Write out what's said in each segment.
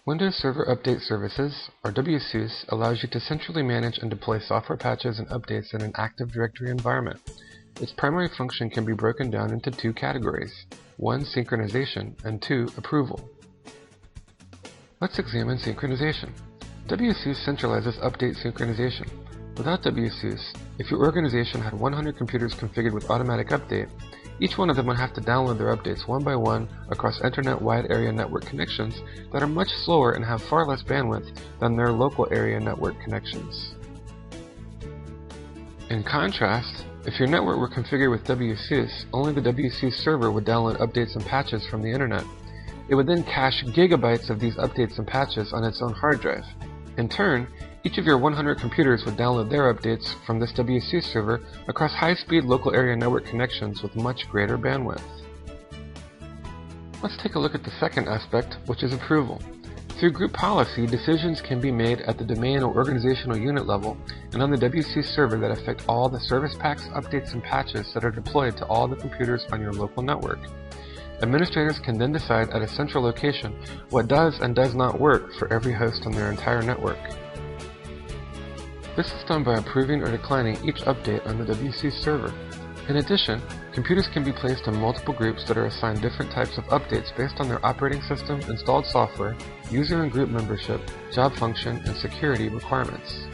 Windows Server Update Services, or WSUS, allows you to centrally manage and deploy software patches and updates in an Active Directory environment. Its primary function can be broken down into two categories: 1. Synchronization, and 2. Approval. Let's examine synchronization. WSUS centralizes update synchronization. Without WSUS, if your organization had 100 computers configured with automatic update, each one of them would have to download their updates one by one across internet wide area network connections that are much slower and have far less bandwidth than their local area network connections. In contrast, if your network were configured with WSUS, only the WSUS server would download updates and patches from the internet. It would then cache gigabytes of these updates and patches on its own hard drive. In turn, each of your 100 computers would download their updates from this WSUS server across high-speed local area network connections with much greater bandwidth. Let's take a look at the second aspect, which is approval. Through group policy, decisions can be made at the domain or organizational unit level and on the WSUS server that affect all the service packs, updates, and patches that are deployed to all the computers on your local network. Administrators can then decide at a central location what does and does not work for every host on their entire network. This is done by approving or declining each update on the WSUS server. In addition, computers can be placed in multiple groups that are assigned different types of updates based on their operating system, installed software, user and group membership, job function, and security requirements.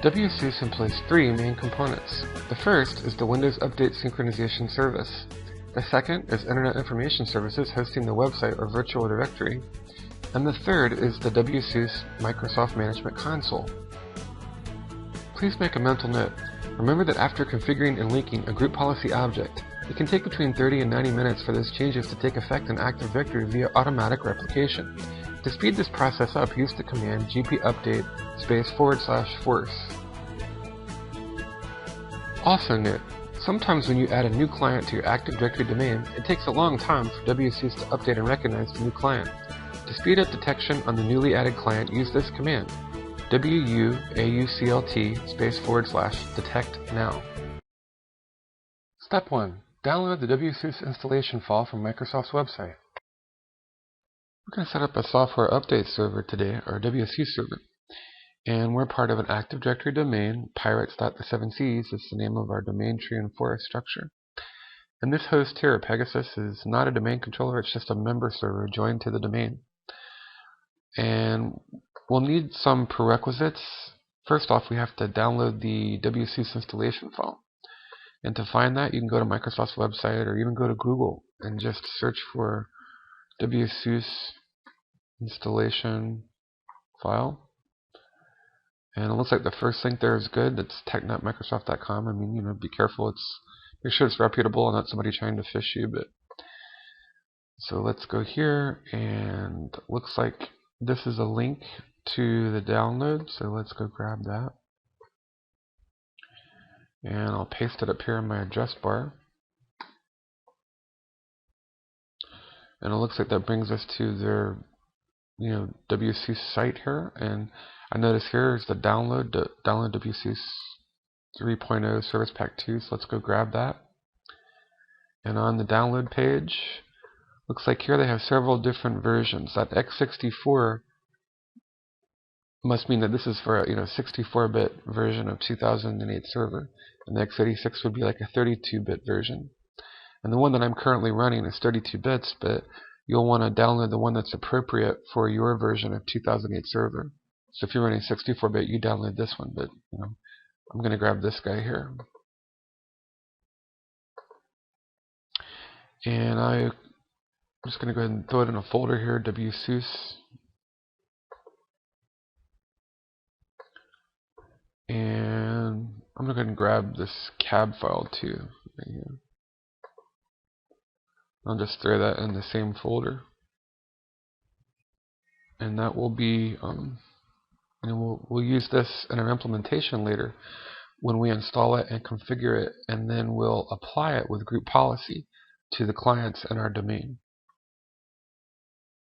WSUS employs three main components. The first is the Windows Update Synchronization Service. The second is Internet Information Services hosting the website or virtual directory. And the third is the WSUS Microsoft Management Console. Please make a mental note. Remember that after configuring and linking a group policy object, it can take between 30 and 90 minutes for those changes to take effect in Active Directory via automatic replication. To speed this process up, use the command gpupdate /force. Also note, sometimes when you add a new client to your Active Directory domain, it takes a long time for WSUS to update and recognize the new client. To speed up detection on the newly added client, use this command: WUAUCLT /detect now. Step 1. Download the WSUS installation file from Microsoft's website. We're going to set up a software update server today, or WSUS server. And we're part of an Active Directory domain. Pirates.the7cs is the name of our domain tree and forest structure. And this host here, Pegasus, is not a domain controller, it's just a member server joined to the domain. And we'll need some prerequisites. First off, we have to download the WSUS installation file. And to find that, you can go to Microsoft's website or even go to Google and just search for WSUS installation file. And it looks like the first link there is good. It's tech.microsoft.com. I mean, be careful. Make sure it's reputable and not somebody trying to phish you. So let's go here, and it looks like this is a link to the download, so let's go grab that. And I'll paste it up here in my address bar. And it looks like that brings us to their WSUS site here. And I notice here is the download WSUS 3.0 Service Pack 2, so let's go grab that. And on the download page, looks like here they have several different versions. That x64 must mean that this is for a 64-bit version of 2008 server, and the x86 would be like a 32-bit version. And the one that I'm currently running is 32 bits, but you'll want to download the one that's appropriate for your version of 2008 server. So if you're running 64-bit, you download this one, but I'm going to grab this guy here. And I'm just going to go ahead and throw it in a folder here, WSUS. And I'm going to go ahead and grab this cab file too. Right here. I'll just throw that in the same folder. And that will be, we'll use this in our implementation later when we install it and configure it, and then we'll apply it with group policy to the clients in our domain.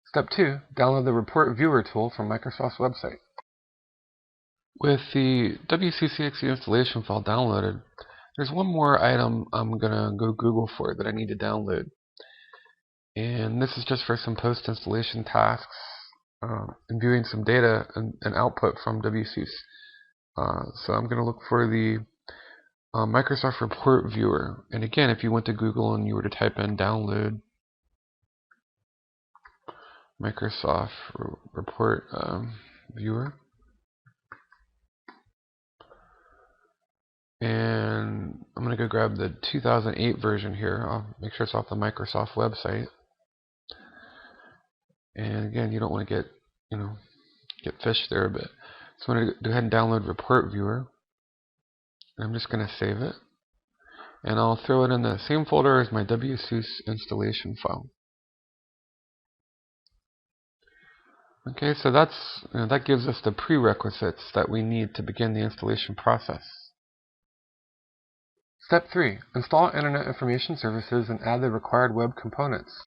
Step 2, download the Report Viewer tool from Microsoft's website. With the WCCXE installation file downloaded, there's one more item I'm going to go Google for that I need to download. And this is just for some post-installation tasks and viewing some data and output from WSUS. So I'm going to look for the Microsoft Report Viewer. And again, if you went to Google and you were to type in download Microsoft Report Viewer, and I'm going to go grab the 2008 version here. I'll make sure it's off the Microsoft website. And again, you don't want to get fished there a bit. So I'm going to go ahead and download Report Viewer. I'm just going to save it. And I'll throw it in the same folder as my WSUS installation file. Okay, so that gives us the prerequisites that we need to begin the installation process. Step 3. Install Internet Information Services and add the required web components.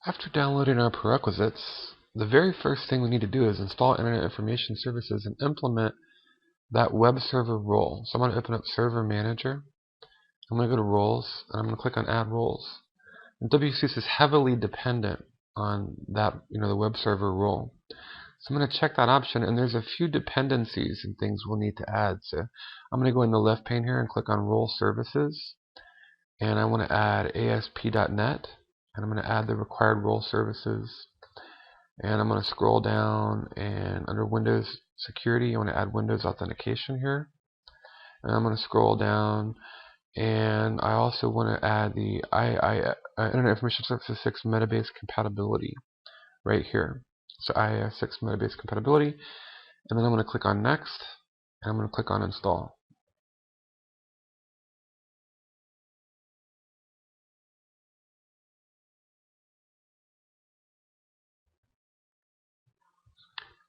After downloading our prerequisites, the very first thing we need to do is install Internet Information Services and implement that web server role. So I'm going to open up Server Manager. I'm going to go to Roles, and I'm going to click on Add Roles. And WSUS is heavily dependent on that, the web server role. So I'm going to check that option, and there's a few dependencies and things we'll need to add. So I'm going to go in the left pane here and click on Role Services, and I want to add ASP.NET, and I'm going to add the required role services. And I'm going to scroll down, and under Windows Security, I want to add Windows Authentication here. And I'm going to scroll down, and I also want to add the Internet Information Services 6 Metabase Compatibility right here. So IIS 6 Metabase Compatibility. And then I'm going to click on Next, and I'm going to click on Install.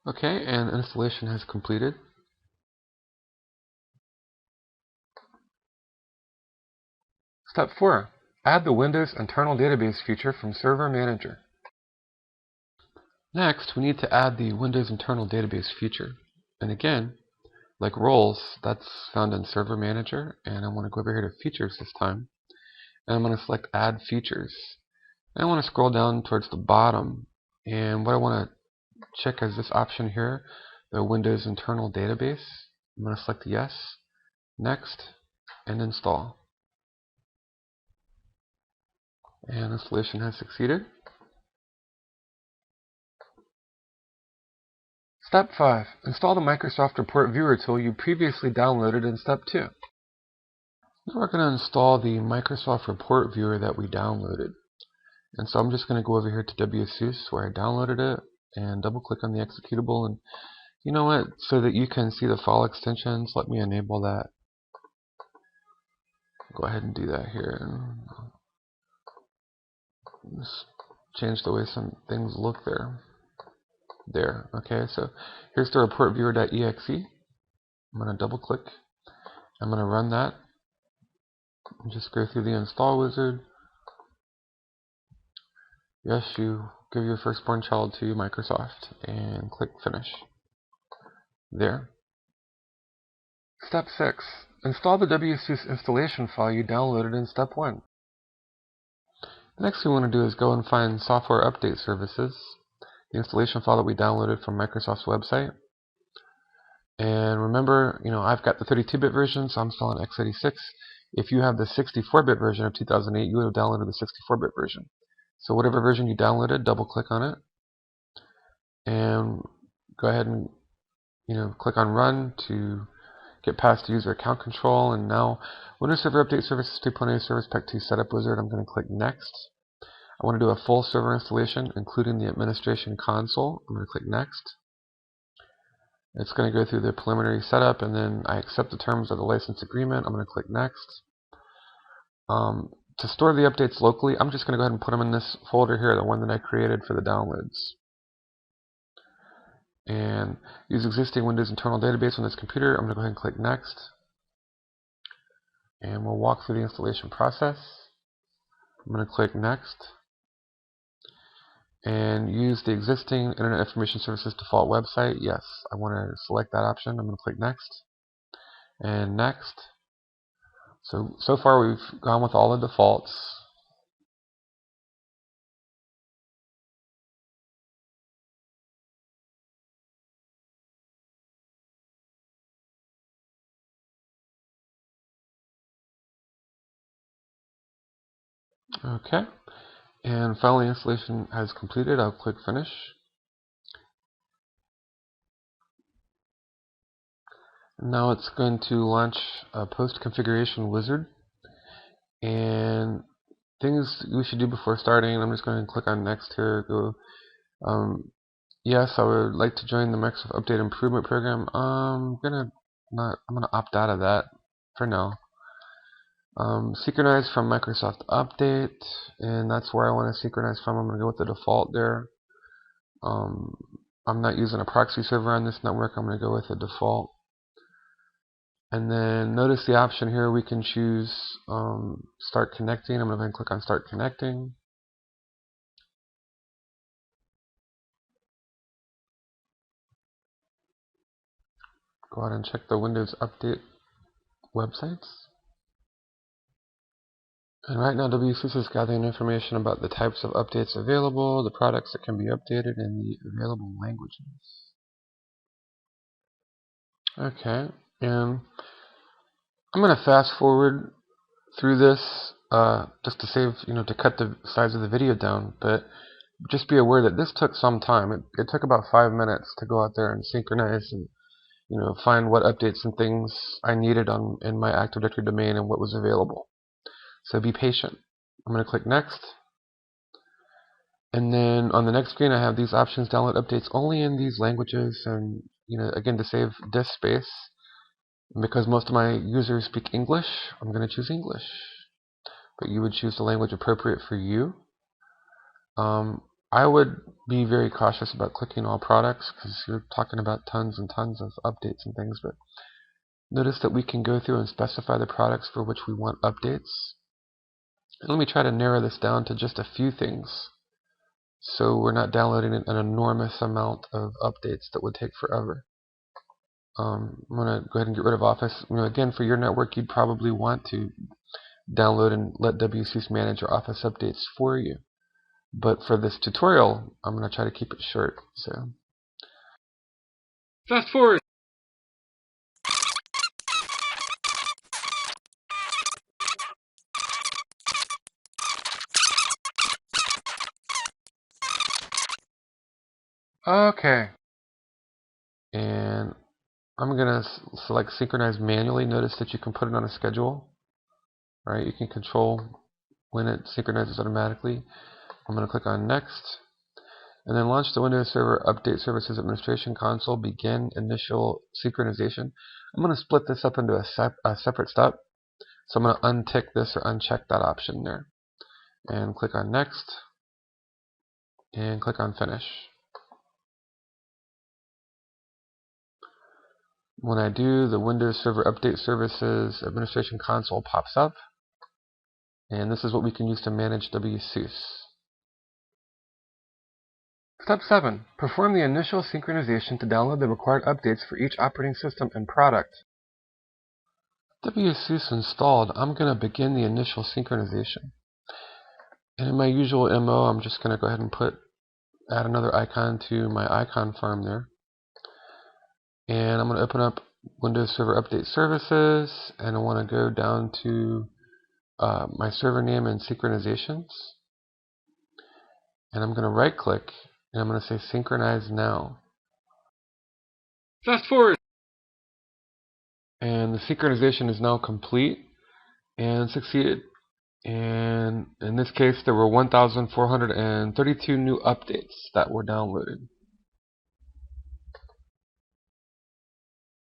Okay, and installation has completed. Step 4. Add the Windows Internal Database feature from Server Manager. Next, we need to add the Windows Internal Database feature. And again, like roles, that's found in Server Manager. And I want to go over here to Features this time. And I'm going to select Add Features. And I want to scroll down towards the bottom. And what I want to check is this option here, the Windows Internal Database. I'm going to select Yes, Next, and Install. And installation has succeeded. Step 5. Install the Microsoft Report Viewer tool you previously downloaded in Step 2. Now we're going to install the Microsoft Report Viewer that we downloaded. And so I'm just going to go over here to WSUS where I downloaded it and double click on the executable. And you know what? So that you can see the file extensions, let me enable that. Go ahead and do that here. And just change the way some things look there. Okay, so here's the reportviewer.exe. I'm going to double click. I'm going to run that. And just go through the install wizard. Yes, you give your firstborn child to Microsoft and click finish. There. Step 6. Install the WSUS installation file you downloaded in Step 1. The next thing we want to do is go and find Software Update Services, the installation file that we downloaded from Microsoft's website. And remember, I've got the 32-bit version, so I'm installing x86. If you have the 64-bit version of 2008, you would have downloaded the 64-bit version. So whatever version you downloaded, double click on it. And go ahead and click on Run to get past user account control. And now Windows Server Update Services 2.0 Service Pack 2 Setup Wizard, I'm going to click Next. I want to do a full server installation, including the administration console. I'm going to click Next. It's going to go through the preliminary setup, and then I accept the terms of the license agreement. I'm going to click Next. To store the updates locally, I'm just going to go ahead and put them in this folder here, the one that I created for the downloads. And use existing Windows internal database on this computer. I'm going to go ahead and click Next. And we'll walk through the installation process. I'm going to click Next. And use the existing Internet Information Services default website. Yes, I want to select that option. I'm going to click Next. And Next. So far we've gone with all the defaults. Okay, and finally installation has completed. I'll click Finish. Now it's going to launch a post-configuration wizard, and things we should do before starting. I'm just going to click on Next here. Go. Yes, I would like to join the Microsoft Update Improvement Program. I'm gonna opt out of that for now. Synchronize from Microsoft Update, and that's where I want to synchronize from. I'm gonna go with the default there. I'm not using a proxy server on this network. I'm gonna go with the default. And then notice the option here. We can choose Start Connecting. I'm gonna click on Start Connecting. Go ahead and check the Windows Update websites. And right now WSUS is gathering information about the types of updates available, the products that can be updated, and the available languages. Okay, and I'm going to fast forward through this just to save, to cut the size of the video down, but just be aware that this took some time. It took about 5 minutes to go out there and synchronize and find what updates and things I needed in my Active Directory domain and what was available. So be patient. I'm going to click Next. And then on the next screen I have these options: download updates only in these languages, and again, to save disk space. And because most of my users speak English, I'm going to choose English. But you would choose the language appropriate for you. I would be very cautious about clicking all products because you're talking about tons and tons of updates and things. But notice that we can go through and specify the products for which we want updates. And let me try to narrow this down to just a few things, so we're not downloading an enormous amount of updates that would take forever. I'm going to go ahead and get rid of Office. Again, for your network, you'd probably want to download and let WSUS manage your Office updates for you. But for this tutorial, I'm going to try to keep it short. So, fast forward. Okay. And I'm going to select Synchronize manually. Notice that you can put it on a schedule. Right? You can control when it synchronizes automatically. I'm going to click on Next. And then launch the Windows Server Update Services Administration Console. Begin initial synchronization. I'm going to split this up into a separate step. So I'm going to untick this or uncheck that option there. And click on Next. And click on Finish. When I do, the Windows Server Update Services Administration Console pops up. And this is what we can use to manage WSUS. Step 7. Perform the initial synchronization to download the required updates for each operating system and product. WSUS installed, I'm going to begin the initial synchronization. And in my usual MO, I'm just going to go ahead and add another icon to my icon farm there. And I'm going to open up Windows Server Update Services, and I want to go down to my server name and synchronizations. And I'm going to right click, and I'm going to say Synchronize Now. Fast forward. And the synchronization is now complete and succeeded. And in this case, there were 1,432 new updates that were downloaded.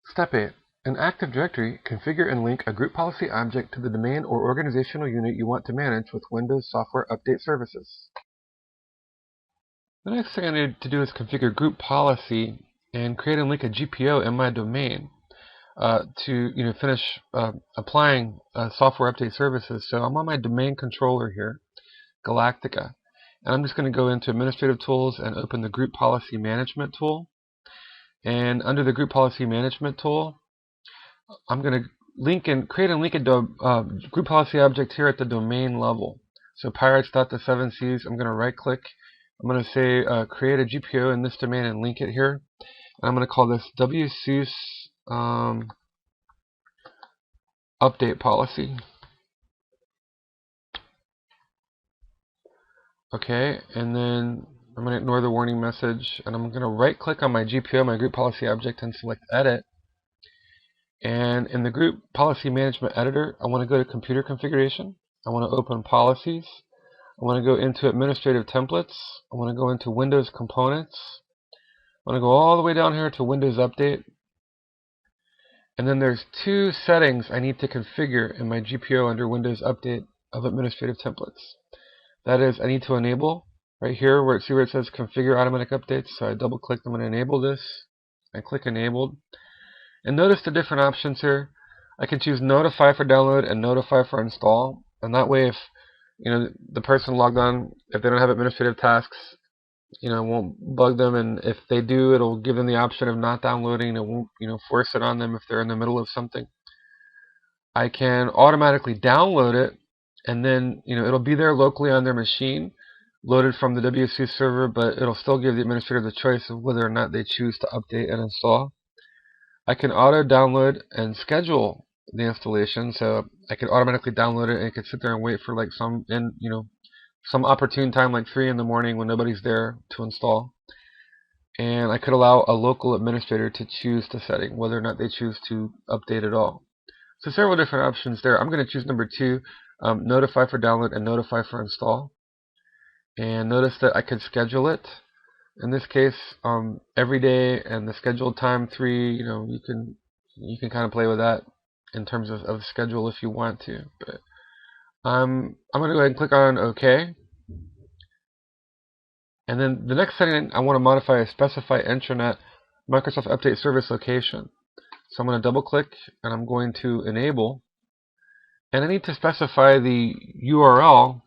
Step 8. In Active Directory, configure and link a group policy object to the domain or organizational unit you want to manage with Windows Software Update Services. The next thing I need to do is configure group policy and create and link a GPO in my domain to finish applying software update services. So I'm on my domain controller here, Galactica, and I'm just going to go into Administrative Tools and open the Group Policy Management tool. And under the Group Policy Management tool, I'm going to create and link a group policy object here at the domain level. So pirates.the7cs, I'm going to right click. I'm going to say create a GPO in this domain and link it here. And I'm going to call this WSUS update policy. Okay, and then I'm going to ignore the warning message, and I'm going to right click on my GPO, my group policy object, and select edit. And in the group policy management editor, I want to go to computer configuration. I want to open policies. I want to go into administrative templates. I want to go into Windows components. I want to go all the way down here to Windows Update. And then there's two settings I need to configure in my GPO under Windows Update of administrative templates. That is, I need to enable right here where it says configure automatic updates. So I double click, I'm going to enable this. I click enabled. And notice the different options here. I can choose notify for download and notify for install. And that way, if the person logged on, if they don't have administrative tasks, it won't bug them, and if they do, it'll give them the option of not downloading. It won't force it on them if they're in the middle of something. I can automatically download it, and then it'll be there locally on their machine, loaded from the WSUS server, but it'll still give the administrator the choice of whether or not they choose to update and install. I can auto download and schedule the installation, so I could automatically download it and it could sit there and wait for like some opportune time, like 3 in the morning when nobody's there to install. And I could allow a local administrator to choose the setting, whether or not they choose to update at all. So several different options there. I'm going to choose number 2, notify for download and notify for install. And notice that I could schedule it. In this case, every day, and the scheduled time 3. You can kind of play with that in terms of schedule if you want to. But I'm going to go ahead and click on OK. And then the next setting I want to modify is specify intranet Microsoft Update Service location. So I'm going to double click and I'm going to enable. And I need to specify the URL,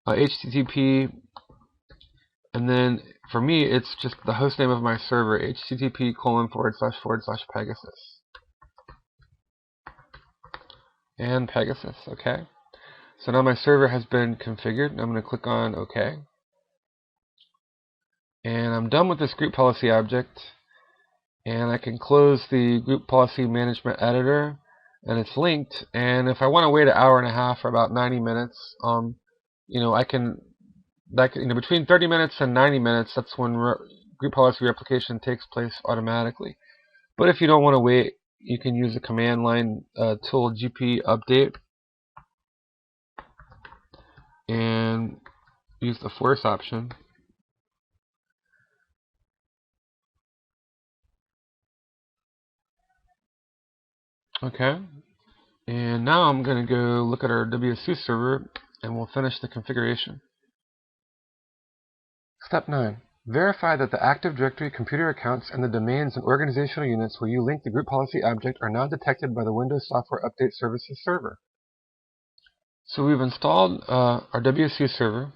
HTTP, and then for me it's just the host name of my server, http:///Pegasus. And Pegasus, okay. So now my server has been configured, and I'm going to click on OK. And I'm done with this group policy object, and I can close the group policy management editor, and it's linked. And if I want to wait an hour and a half or about 90 minutes, I can between 30 minutes and 90 minutes, that's when group policy replication takes place automatically. But if you don't want to wait, you can use the command line tool gp update and use the force option. Okay, and now I'm going to go look at our WSUS server and we'll finish the configuration. Step 9. Verify that the Active Directory computer accounts and the domains and organizational units where you link the group policy object are now detected by the Windows Software Update Services server. So we've installed our WSUS server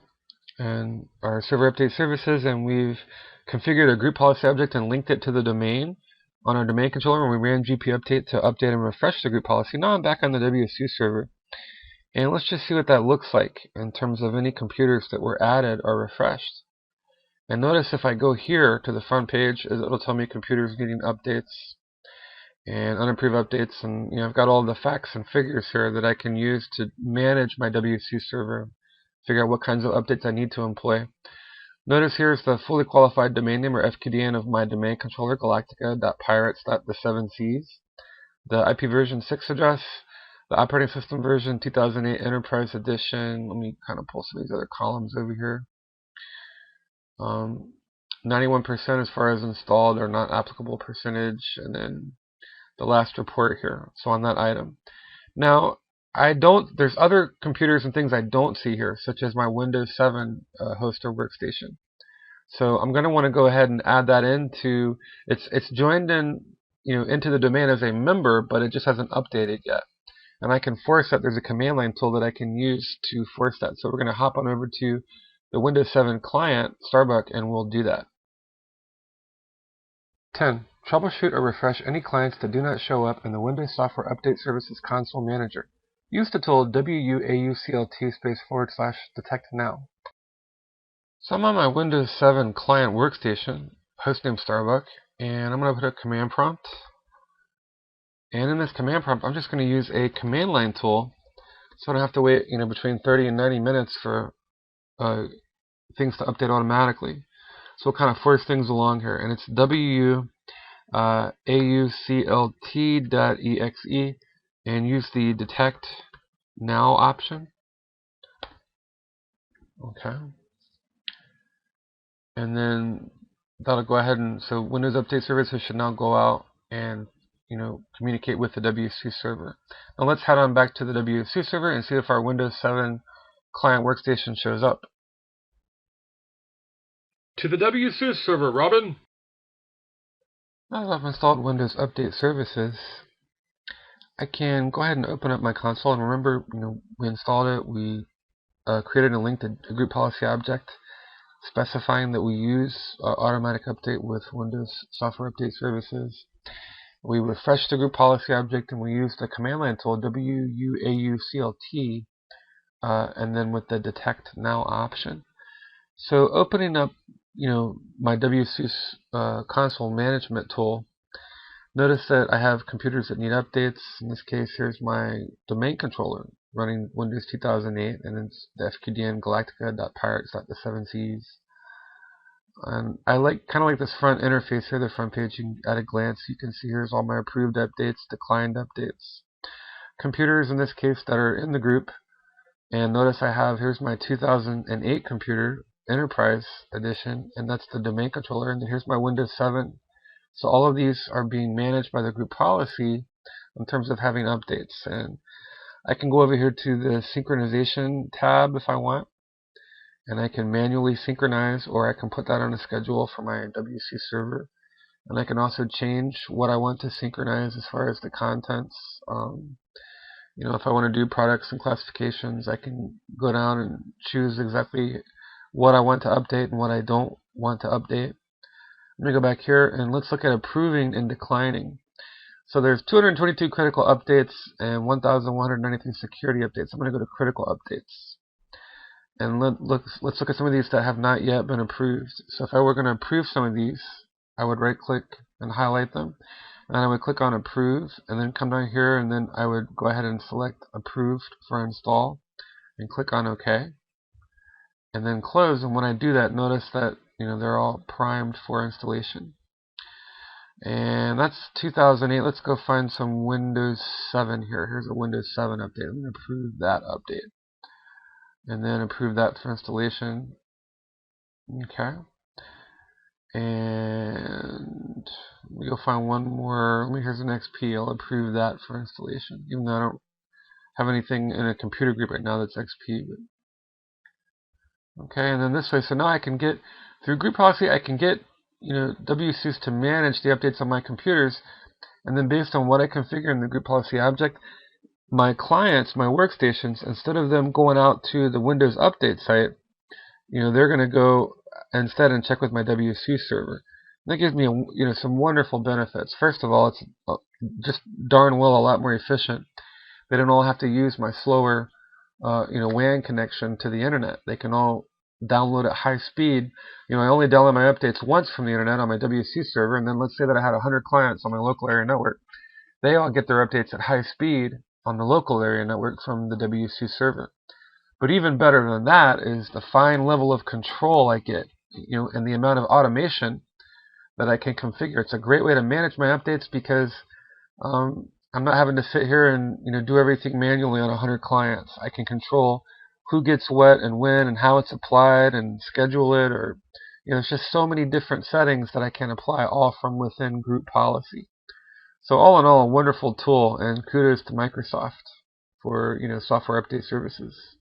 and our server update services, and we've configured a group policy object and linked it to the domain on our domain controller, and we ran GP update to update and refresh the group policy. Now I'm back on the WSUS server, and let's just see what that looks like in terms of any computers that were added or refreshed. And notice if I go here to the front page, it'll tell me computers getting updates and unapproved updates, and I've got all the facts and figures here that I can use to manage my WSUS server, figure out what kinds of updates I need to employ. Notice here's the fully qualified domain name, or FQDN, of my domain controller, galactica.pirates.the7cs, the IP version 6 address, the operating system version 2008 Enterprise Edition. Let me kind of pull some of these other columns over here. 91% as far as installed or not applicable percentage, and then the last report here. So on that item. Now, there's other computers and things I don't see here, such as my Windows 7 host or workstation. So I'm going to want to go ahead and add that into, it's joined in, into the domain as a member, but it just hasn't updated yet. And I can force that. There's a command line tool that I can use to force that. So we're going to hop on over to the Windows 7 client, Starbuck, and we'll do that. 10. Troubleshoot or refresh any clients that do not show up in the Windows Software Update Services Console Manager. Use the tool WUAUCLT/detect now. So I'm on my Windows 7 client workstation, hostname Starbuck, and I'm going to put a command prompt. And in this command prompt, I'm just going to use a command line tool, so I don't have to wait between 30 and 90 minutes for things to update automatically. So we'll kind of force things along here, and it's WAUCLT.exe, and use the detect now option. Okay. And then that'll go ahead and, so Windows Update Services should now go out and communicate with the WSUS server. Now let's head on back to the WSUS server and see if our Windows 7 client workstation shows up. To the WSUS server, Robin. Now that I've installed Windows Update Services, I can go ahead and open up my console. And remember, we installed it. We created a link to a group policy object specifying that we use automatic update with Windows Software Update Services. We refreshed the group policy object, and we used the command line tool WAUCLT, and then with the detect now option. So opening up, my WSUS console management tool, notice that I have computers that need updates. In this case, here's my domain controller running Windows 2008, and it's the fqdn galactica.pirates.the7cs. And I kind of like this front interface here, the front page. At a glance, you can see here's all my approved updates, declined updates, computers in this case that are in the group. And notice I have, here's my 2008 computer, Enterprise Edition, and that's the domain controller. And here's my Windows 7. So all of these are being managed by the group policy in terms of having updates. And I can go over here to the Synchronization tab if I want, and I can manually synchronize, or I can put that on a schedule for my WSUS server. And I can also change what I want to synchronize as far as the contents. If I want to do products and classifications, I can go down and choose exactly what I want to update and what I don't want to update. Let me go back here and let's look at approving and declining. So there's 222 critical updates and 1,193 security updates. I'm going to go to critical updates. And let's look at some of these that have not yet been approved. So if I were going to approve some of these, I would right click and highlight them. And I would click on approve, and then come down here, and then I would go ahead and select approved for install and click on OK. And then close. And when I do that, notice that they're all primed for installation. And that's 2008. Let's go find some Windows 7 here. Here's a Windows 7 update. I'm going to approve that update. And then approve that for installation. Okay. And we'll find one more. Here's an XP. I'll approve that for installation, even though I don't have anything in a computer group right now that's XP. Okay, and then this way, so now I can get, through group policy, I can get WSUS to manage the updates on my computers, and then based on what I configure in the group policy object, my clients, my workstations, instead of them going out to the Windows Update site, they're going to go instead and check with my WSUS server. And that gives me some wonderful benefits. First of all, it's just darn well a lot more efficient. They don't all have to use my slower WAN connection to the internet. They can all download at high speed. I only download my updates once from the internet on my WSUS server, and then let's say that I had 100 clients on my local area network. They all get their updates at high speed on the local area network from the WSUS server. But even better than that is the fine level of control I get, and the amount of automation that I can configure. It's a great way to manage my updates because I'm not having to sit here and do everything manually on 100 clients. I can control who gets what and when and how it's applied and schedule it, or there's just so many different settings that I can apply all from within group policy. So all in all, a wonderful tool, and kudos to Microsoft for software update services.